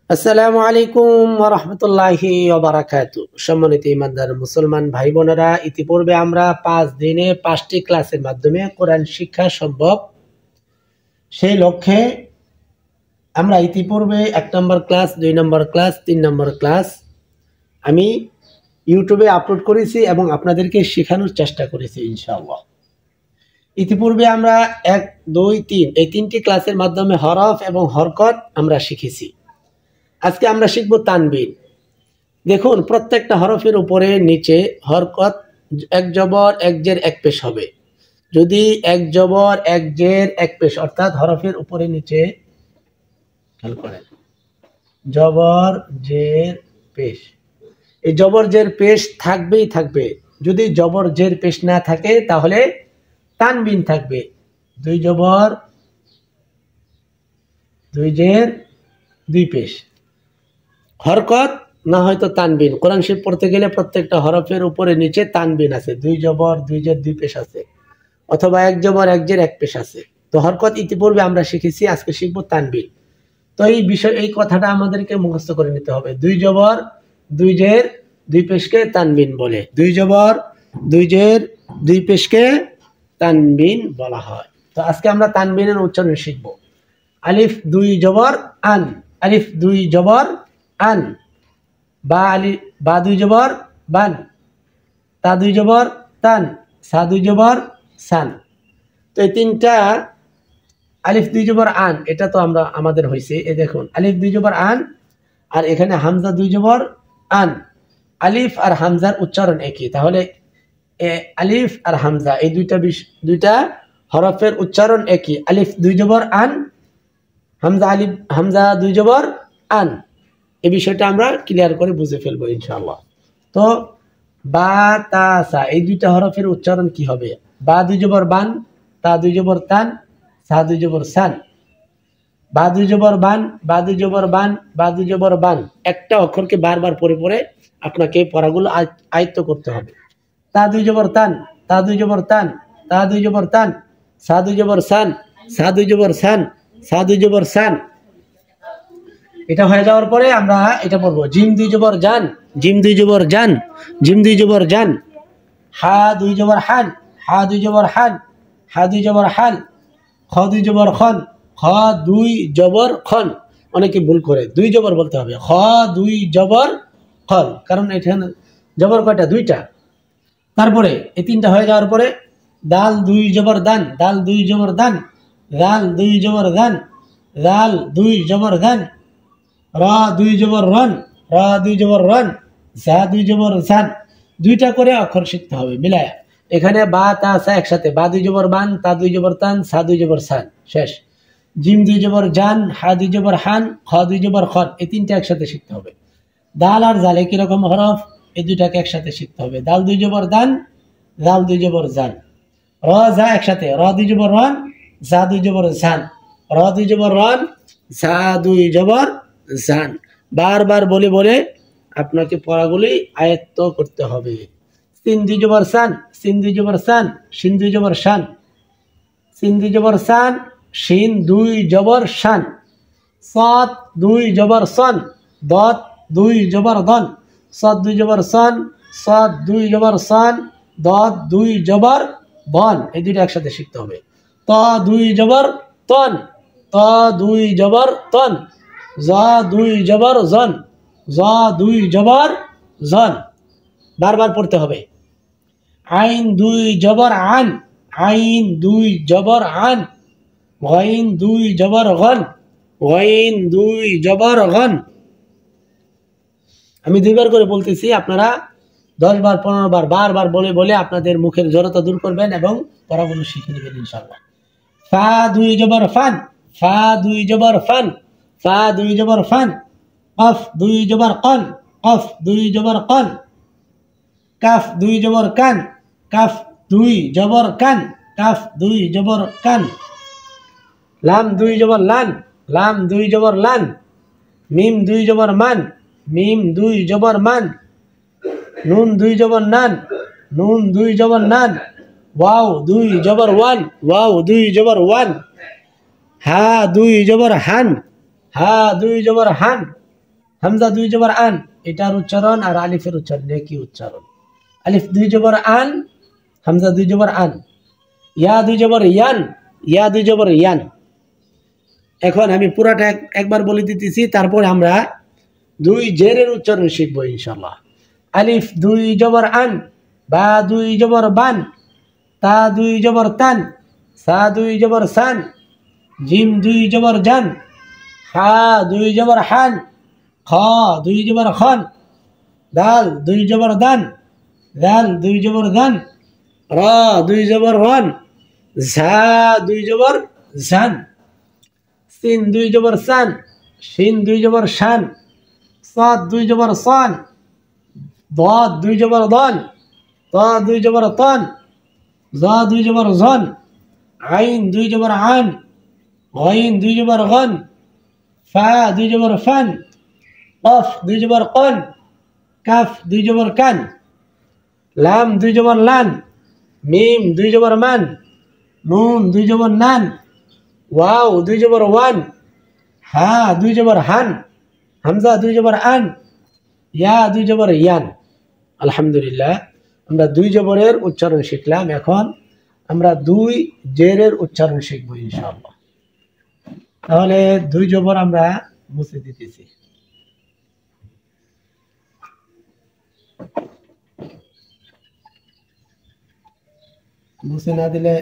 আসসালামু আলাইকুম ওয়া রাহমাতুল্লাহি ওয়া বারাকাতু। সম্মানিত ইমানদার মুসলমান ভাই বোনেরা, ইতিপূর্বে আমরা 5 দিনে 5টি ক্লাসের মাধ্যমে কোরআন শিক্ষা সম্ভব সেই লক্ষ্যে আমরা ইতিপূর্বে 1 নম্বর ক্লাস, 2 নম্বর ক্লাস, 3 নম্বর ক্লাস আমি ইউটিউবে আপলোড করেছি এবং আপনাদেরকে শেখানোর চেষ্টা করেছি ইনশাআল্লাহ। ইতিপূর্বে আমরা 1, 2, 3 এই 3টি ক্লাসের মাধ্যমে হরফ এবং হরকত আমরা শিখেছি। আজকে আমরা শিখব তানবিন। দেখুন, প্রত্যেকটা হরফের উপরে নিচে হরকত এক জবর এক জের এক পেশ হবে। যদি এক জবর এক জের এক পেশ অর্থাৎ হরফের উপরে নিচে খেয়াল করেন জবর জের পেশ, এই জবর জের পেশ থাকবেই থাকবে। যদি জবর জের পেশ না থাকে তাহলে তানবিন থাকবে। 2 জবর 2 জের 2 পেশ, হরকত না হয়তো তানবিন। কোরআন শরীফ পড়তে গেলে প্রত্যেকটা হরফের উপরে নিচে তানবিন আছে, 2 জবর 2 জের 2 পেশ আছে, অথবা 1 জবর 1 জের 1 পেশ আছে। তো হরকত ইতিপূর্বে আমরা শিখেছি, আজকে শিখব তানবিন। তো এই কথাটা আমাদেরকে মুখস্থ করে নিতে হবে। 2 জবর 2 জের 2 পেশকে তানবিন বলে। 2 জবর 2 জের 2 পেশকে তানবিন বলা হয়। তো আজকে আমরা তানবিনের উচ্চারণ শিখব। আলিফ 2 জবর আন, আলিফ 2 জবর আন, বা 2 জবর বান, তা 2 জবর তান, সা 2 জবর সান। তো এই তিনটা আলিফ 2 জবর আন, এটা তো আমাদের হয়েছে। এই দেখুন, আলিফ 2 জবর আন আর এখানে হামজা 2 জবর আন। আলিফ আর হামজার উচ্চারণ একই, তাহলে আলিফ আর হামজা এই দুইটা হরফের উচ্চারণ একই। আলিফ 2 জবর আন, হামজা 2 জবর আন। এই বিষয়টা আমরা ক্লিয়ার করে বুঝে ফেলবো ইনশাআল্লাহ। তো বা তা সা এই দুইটা হরফের উচ্চারণ কি হবে? বা 2 জবর বান, তা 2 জবর তান, সা 2 জবর সান। বা 2 জবর বান, বা 2 জবর বান, বা 2 জবর বান। একটা অক্ষরকে বারবার পড়ে পড়ে আপনাকে পড়াগুলো আয়ত্ত করতে হবে। তা 2 জবর তান, তা 2 জবর তান, তা 2 জবর তান, সা 2 জবর সান, সা 2 জবর সান, সা 2 জবর সান। এটা হয়ে যাওয়ার পরে আমরা এটা পড়বো। জিম 2 জবর জান, জিম 2 জবর জান, জিম 2 জবর জান। হা 2 জবর হান, হা 2 জবর হান, হা 2 জবর হান। খ 2 জবর খন, খ 2 জবর খন। অনেকে ভুল করে 2 জবর বলতে হবে, খ 2 জবর খন, কারণ এখানে জবর কয়টা? 2টা। তারপরে এই 3টা হয়ে যাওয়ার পরে দাল 2 জবর দান, দাল 2 জবর দান, দাল 2 জবর দান, দাল 2 জবর দান। রা 2 জবর রন, রা 2 জবর রন, জা 2 জবর জান। 2টা করে অক্ষর শিখতে হবে মিলায়া। এখানে বা তা সা একসাথে, বা 2 জবর বান, তা 2 জবর তান, সা 2 জবর সান, শেষ। জিম 2 জবর জান, হা 2 জবর হান, খ 2 জবর খন। এই 3টা একসাথে শিখতে হবে। দাল আর জাল একই রকম হরফ, এই 2টাকে একসাথে শিখতে হবে। দাল 2 জবর দান, জাল 2 জবর জান। র জা একসাথে, র 2 জবর রন, জা 2 জবর জান, র 2 জবর রন, জা 2 জবর জান। বারবার বলে বলে আপনাকে পড়াগুলি আয়ত্ত করতে হবে। সিন 2 জবর সান, সিন 2 জবর সান, শিন 2 জবর শান, সিন 2 জবর সান, শিন 2 জবর শান। সাদ 2 জবর সন, দত 2 জবর দন, সাদ 2 জবর সন, সাদ 2 জবর সন, দত 2 জবর বন। এই 2টা একসাথে শিখতে হবে। ত 2 জবর তন, ত 2 জবর তন, জা 2 জবর জন, জা 2 জবর জন। বারবার পড়তে হবে। আইন 2 জবর আন, আইন 2 জবর আন, গাইন 2 জবর গন, গাইন 2 জবর গন। আমি 2বার করে বলতেছি, আপনারা 10 বার 15 বার বারবার বলে বলে আপনাদের মুখের জড়তা দূর করবেন এবং পড়াগুলো শিখে নেবেন ইনশাআল্লাহ। ফা 2 জবর ফান, ফা 2 জবর ফান, ফা 2 জবর ফান। কফ 2 জবর কন, কফ 2 জবর কন। কাফ 2 জবর কান, কাফ 2 জবর কান, কাফ 2 জবর কান। লাম 2 জবর লান, লাম 2 জবর লান। মিম 2 জবর মান, মিম 2 জবর মান। নুন 2 জবর নান, নুন 2 জবর নান। ওয়াও 2 জবর ওয়ান, ওয়াও 2 জবর ওয়ান। হা 2 জবর হান, হা 2 জবর হান। হামজা 2 জবর আন, এটার উচ্চারণ আর আলিফের উচ্চারণ একই উচ্চারণ। আলিফ 2 জবর আন, হামজা 2 জবর আন। ইয়া 2 জবর ইয়ান, ইয়া 2 জবর ইয়ান। এখন আমি পুরাটা একবার বলে দিতেছি, তারপর আমরা 2 জেরের উচ্চারণ শিখবো ইনশাআল্লাহ। আলিফ 2 জবর আন, বা 2 জবর বান, তা 2 জবর তান, সা 2 জবর সান, জিম 2 জবর জান, হা 2 জবর হান, খ 2 জবর খন, দাল 2 জবর দান, দাল 2 জবর দান, র 2 জবর রন, ঝা 2 জবর ঝান, সিন 2 জবর সান, শিন 2 জবর শান, সাদ 2 জবর সান, ضاد 2 জবর দন, ত 2 জবর তন, জ 2 জবর জন, আইন 2 জবর আন, গইন 2 জবর গন, ফা 2 জবর ফান, কফ 2 জবর কন, কাফ 2 জবর কান, লাম 2 জবর লান, মিম 2 জবর মান, নুন 2 জবর নান, ওয়াও 2 জবর ওয়ান, হা 2 জবর হান, হামজা 2 জবর আন, ইয়া 2 জবর ইয়ান। আলহামদুলিল্লাহ, আমরা 2 জবরের উচ্চারণ শিখলাম। এখন আমরা 2 জেরের উচ্চারণ শিখবো ইনশাআল্লাহ। তাহলে 2 জবর আমরা মুছে দিতেছি। মুছে না দিলে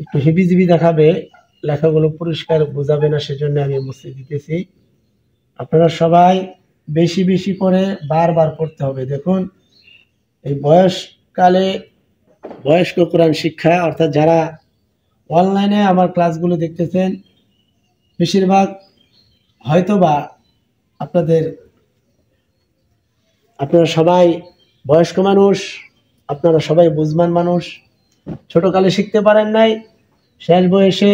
একটু হিবিজিবি দেখাবে, লেখাগুলো পরিষ্কার বোঝাবে না, সেজন্য আমি মুছে দিতেছি। আপনারা সবাই বেশি বেশি করে বারবার পড়তে হবে। দেখুন, এই বয়সকালে বয়স্ক কোরআন শিক্ষা, অর্থাৎ যারা অনলাইনে আমার ক্লাসগুলো দেখতেছেন, বেশিরভাগ হয়তোবা আপনারা সবাই বয়স্ক মানুষ, আপনারা সবাই বুঝমান মানুষ, ছোটকালে শিখতে পারেন নাই, শেষ বয়সে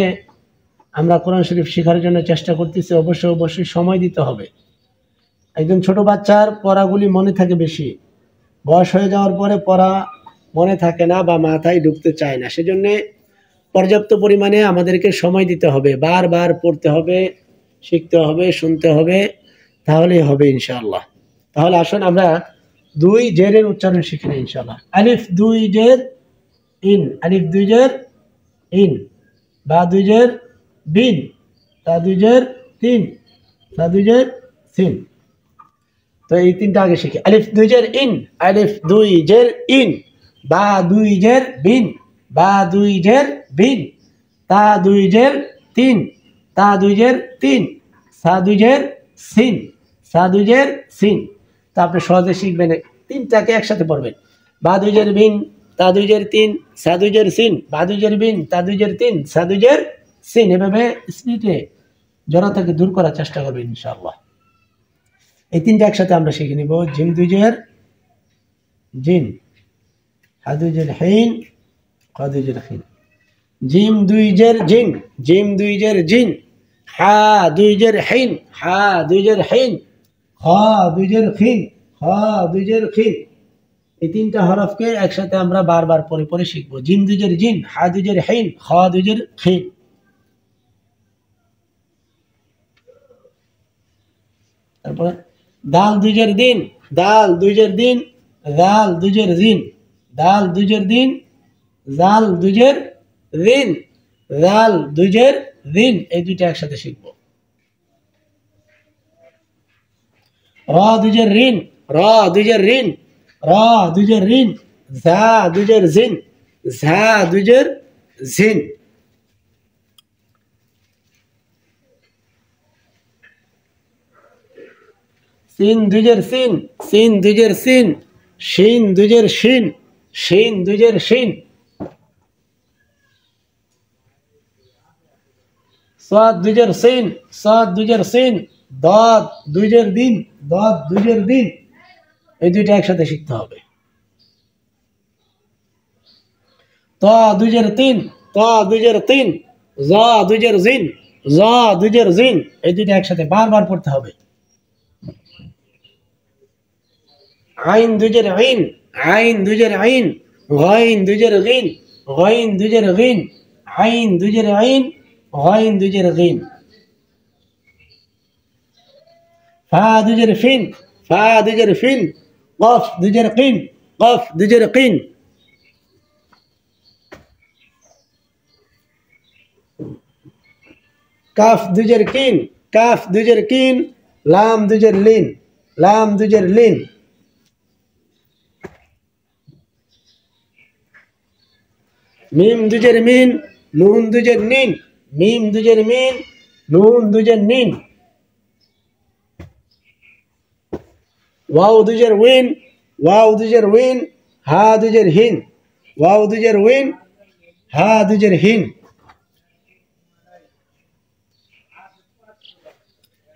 আমরা কোরআন শরীফ শেখার জন্য চেষ্টা করতেছি। অবশ্যই সময় দিতে হবে। একজন ছোট বাচ্চার পড়াগুলি মনে থাকে বেশি, বয়স হয়ে যাওয়ার পরে পড়া মনে থাকে না বা মাথায় ঢুকতে চায় না। সেজন্য পর্যাপ্ত পরিমাণে আমাদেরকে সময় দিতে হবে, বারবার পড়তে হবে, শিখতে হবে, শুনতে হবে, তাহলেই হবে ইনশাআল্লাহ। তাহলে আসুন আমরা 2 জেরের উচ্চারণ শিখি না ইনশাআল্লাহ। আলিফ 2 জের ইন, আলিফ 2 জের ইন, বা 2 জের বিন, তা 2 জের তিন, তা 2 জের সিন। তো এই তিনটা আগে শিখি। আলিফ 2 জের ইন, আলিফ 2 জের ইন, বা 2 জের বিন, বা 2 জের বিন, তা 2 জের তিন, তা 2 জের তিন, সা 2 জের সিন, সা 2 জের সিন। তা আপনি সহজে শিখবেন, তিনটাকে একসাথে পড়বেন। বা 2 জের বিন, তা 2 জের তিন, সা 2 জের সিন, বা 2 জের বিন, তা 2 জের তিন, সা 2 জের সিন। এভাবে স্পিডে জড়তাকে দূর করার চেষ্টা করবেন ইনশাআল্লাহ। এই তিনটা একসাথে আমরা শিখে নিব। জিম 2 জের জিন, হা 2 জের হিন, খ 2 জের খিন। জিম 2 জের জিন, জিম 2 জের জিন, হা 2 জের হিন, হা 2 জের হিন, খ 2 জের খিন, খ 2 জের খিন। এই তিনটা হরফকে একসাথে আমরা বারবার পরে পরে শিখবো। জিম 2 জের জিন, হা 2 জের হিন, খ 2 জের খিন। তারপরে দাল 2 জের দিন, দাল 2 জের দিন, দাল 2 জের জিন, দাল 2 জের দিন, জাল 2 জের রিন, জাল 2 জের রিন। এই দুইটা একসাথে শিখব। র 2 জের রিন, র 2 জের রিন, র 2 জের রিন, ঝা 2 জের জিন, ঝা 2 জের জিন। সিন 2 জের সিন, সিন 2 জের সিন, শিন 2 জের শিন, শিন 2 জের শিন। সাদ 2 জের সিন, সাদ 2 জের সিন, দাদ 2 জের দিন, দাদ 2 জের দিন। এই দুইটা একসাথে শিখতে হবে। তা 2 জের তিন, তা 2 জের তিন, জা 2 জের জিন, জা 2 জের জিন। এই দুইটা একসাথে বারবার পড়তে হবে। আইন 2 জের আইন, আইন 2 জের আইন, গাইন 2 জের গিন, গাইন 2 জের গিন, আইন 2 জের আইন, গাইন 2 জের গিন। ফা দুজের ফিন, ফা দুজের ফিন, কফ দুজের কিন, কফ দুজের কিন। কাফ দুজের কিন, কাফ দুজের কিন, লাম দুজের লিন, লাম দুজের লিন। মিম দুজের মিন, নুন দুজের নিন, মিম দুজের মিন, নুন দুজের নিন। ওয়াও দুজের উইন, ওয়াও দুজের উইন, হা দুজের হিন, ওয়াও দুজের উইন, হা দুজের হিন।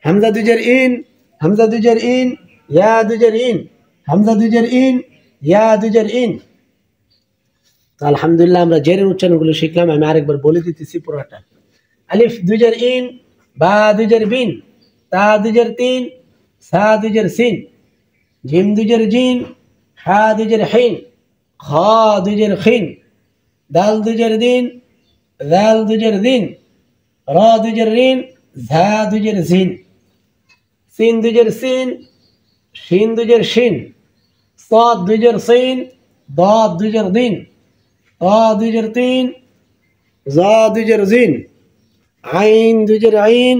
হামজা দুজের ইন, হামজা দুজের ইন, ইয়া দুজের ইন, হামজা দুজের ইন, ইয়া দুজের ইন। আলহামদুলিল্লাহ আমরা জেরের উচ্চারণগুলো শিখলাম। আমি আরেকবার বলে দিতেছি পুরোটা। আলিফ দুজের ইন, বা দুজের বিন, তা দুজের তিন, সা দুজের সিন, জিম দুজের জিন, হা দুজের হিন, খ দুজের খিন, দাল দুজের দিন, দাল দুজের দিন, র দুজের রিন, ঝা দুজের ঝিন, সিন দুজের সিন, শিন দুজের শিন, সাদ দুজের সিন, দাদ দুজের দিন, তা দুজের তিন, জা দুজের জিন, আইন দুজের আইন,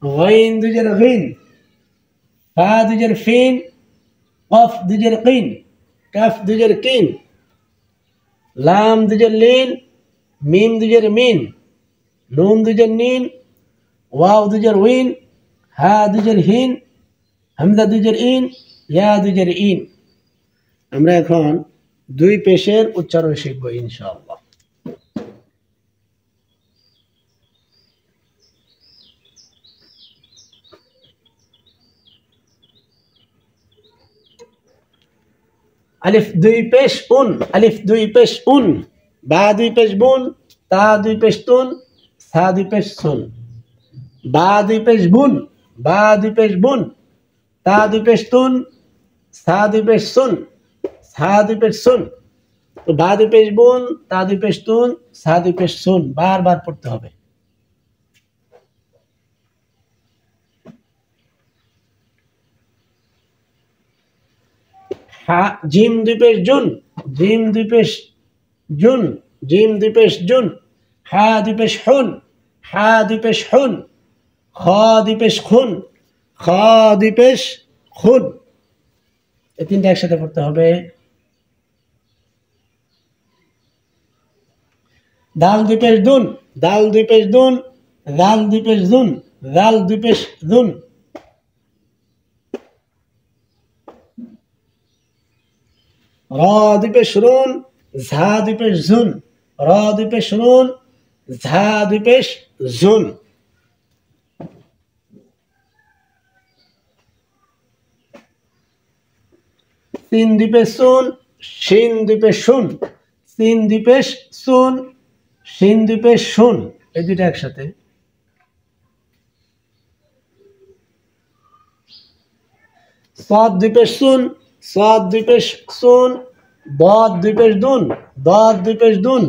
গাইন দুজের গিন, ফা দুজের ফিন, কফ দুজের কিন, কাফ দুজের কিন, লাম দুজের লিন, মিম দুজের মিন, নুন দুজের নিন, ওয়াও দুজের উইন, হা দুজের হিন, হামজা দুজের ইন, ইয়া দুজের ইন। আমরা এখন দুই পেশের উচ্চারণ শিখব ইনশাআল্লাহ। আলিফ দুই পেশ উন, আলিফ দুই পেশ উন, বা দুই পেশ বুন, তা দুই পেশ তুন, সা দুই পেশ সুন। বা দুই পেশ বুন, বা দুই পেশ বুন, তা দুই পেশ তুন, সা দুই পেশ সুন, সা দুই পেশ সুন। তো বা দুই পেশ বুন, তা দুই পেশ তুন, সা দুই পেশ সুন বারবার পড়তে হবে। জিম দুই পেশ জুন, জিম দুই পেশ জুন, জিম দুই পেশ জুন, হা দুই পেশ হুন, হা দুই পেশ হুন, খ দুই পেশ খুন, খ দুই পেশ খুন। এই তিনটা একসাথে পড়তে হবে। দাল দুই পেশ দুন, দাল দুই পেশ দুন, দাল দুই পেশ দুন, দাল দুই পেশ দুন। র দুই পেশ রুন, ঝা দুই পেশ ঝুন, র দুই পেশ রুন, ঝা দুই পেশ ঝুন। সিন দুই পেশ সুন, শিন দুই পেশ শুন, সিন দুই পেশ সুন, শিন দুই পেশ শুন। এই দুইটা একসাথে। সাদ দুই পেশ সুন, সাদ দুই পেশ সুন, দাদ দুই পেশ দুন, দাদ দুই পেশ দুন।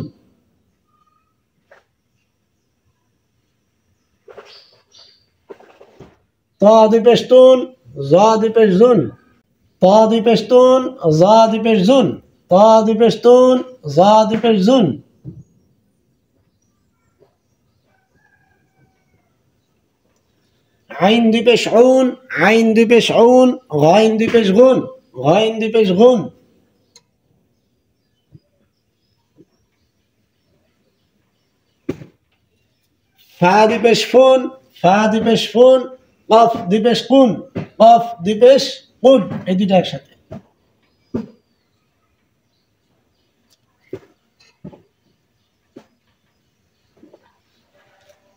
তা দুই পেশ তুন, জা দুই পেশ জুন, তা দুই পেশ তুন, জা দুই পেশ জুন, তা দুই পেশ তুন, জা দুই পেশ জুন। আইন দুই পেশ উন, আইন দুই পেশ উন, গাইন দুই পেশ গুন, গাইন দুই পেশ গুন। ফা দুই পেশ ফুন, ফা দুই পেশ ফুন, কফ দুই পেশ কুন, কফ দুই পেশ কুন। এই দুইটা একসাথে।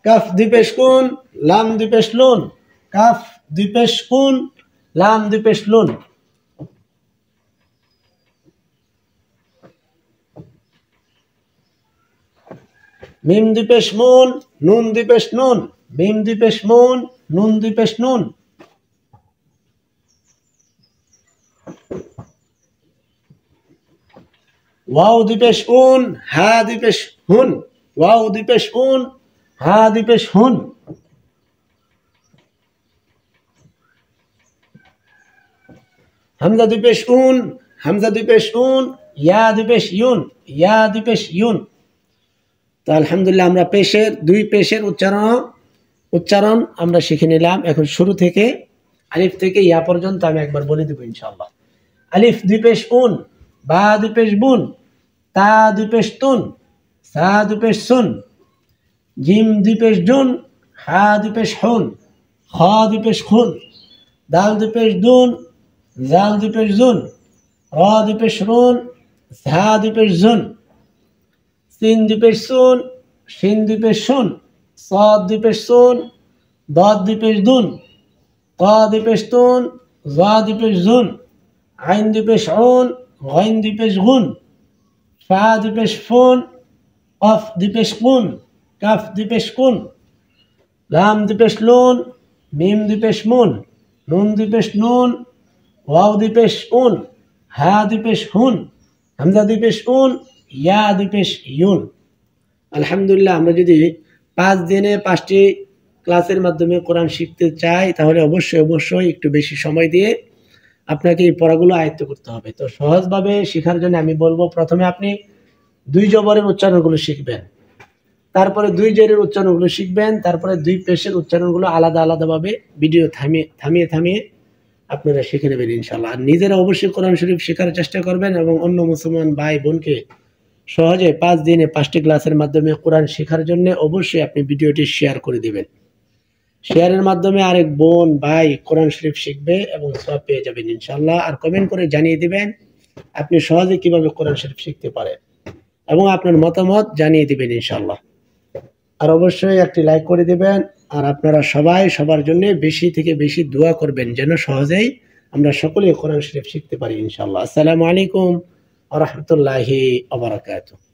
কাফ দুই পেশ কুন, লাম দুই পেশ লুন, কাফ দুই পেশ কুন, লাম দুই পেশ লুন। মিম দুই পেশ মুন, নুন দুই পেশ নুন, মিম দুই পেশ মুন, নুন দুই পেশ নুন। ওয়াও দুই পেশ উন, হা দুই পেশ হুন, ওয়াও দুই পেশ উন, হা দুই পেশ হুন। হামজা দুই পেশ উন, হামজা দুই পেশ উন, ইয়া দুই পেশ ইউন, ইয়া দুই পেশ ইউন। তো আলহামদুলিল্লাহ আমরা পেশের দুই পেশের উচ্চারণ আমরা শিখে নিলাম। এখন শুরু থেকে আলিফ থেকে ইয়া পর্যন্ত আমি একবার বলে দেবো ইনশাআল্লাহ। আলিফ দুই পেশ উন, বা দুই পেশ বুন, তা দুই পেশ তুন, সা দুই পেশ সুন, জিম দুই পেশ জুন, হা দুই পেশ হুন, খ দুই পেশ খুন, দাল দুই পেশ দুন, জাল দুই পেশ জুন, র দুই পেশ রুন, ঝা দুই পেশ জুন, সিন দুই পেশ সুন, শিন দুই পেশ শুন, صاد দুই পেশ সুন, ضاد দুই পেশ দুন, ত দুই পেশ তুন, জ দুই পেশ জুন, আইন দুই পেশ উন, গইন দুই পেশ গুন, ফা দুই পেশ ফুন, কফ দুই পেশ কুন, কাফ দুই পেশ কুন, লাম দুই পেশ লুন, মিম দুই পেশ মুন, নুন দুই পেশ নুন, ওয়াও দুই পেশ উন, হা দুই পেশ হুন, হামজা দুই পেশ উন, ইয়া দুই পেশ ইউন। আলহামদুলিল্লাহ আমরা যদি 5 দিনে 5টি ক্লাসের মাধ্যমে কোরআন শিখতে চাই তাহলে অবশ্যই একটু বেশি সময় দিয়ে আপনাকে এই পড়াগুলো আয়ত্ত করতে হবে। তো সহজভাবে শেখার জন্য আমি বলবো প্রথমে আপনি 2 জবরের উচ্চারণগুলো শিখবেন, তারপরে 2 জেরের উচ্চারণগুলো শিখবেন, তারপরে 2 পেশের উচ্চারণগুলো আলাদাভাবে ভিডিও থামিয়ে আপনারা শিখে নেবেন ইনশাআল্লাহ। আর নিজেরা অবশ্যই কোরআন শরীফ শেখার চেষ্টা করবেন এবং অন্য মুসলমান ভাই বোনকে সহজে 5 দিনে 5টি ক্লাসের মাধ্যমে কোরআন শেখার জন্য অবশ্যই আপনি ভিডিওটি শেয়ার করে দিবেন। শেয়ারের মাধ্যমে আরেক বোন ভাই কোরআন শরীফ শিখবে এবং সওয়াব পেয়ে যাবেন ইনশাআল্লাহ। আর কমেন্ট করে জানিয়ে দিবেন আপনি সহজে কিভাবে কোরআন শরীফ শিখতে পারেন এবং আপনার মতামত জানিয়ে দিবেন ইনশাআল্লাহ। আর অবশ্যই একটি লাইক করে দিবেন। আর আপনারা সবাই সবার জন্য বেশি থেকে বেশি দোয়া করবেন যেন সহজেই আমরা সকলেই কোরআন শরীফ শিখতে পারি ইনশাআল্লাহ। আসসালামু আলাইকুম ওয়া রাহমাতুল্লাহি ওয়া বারাকাতুহু।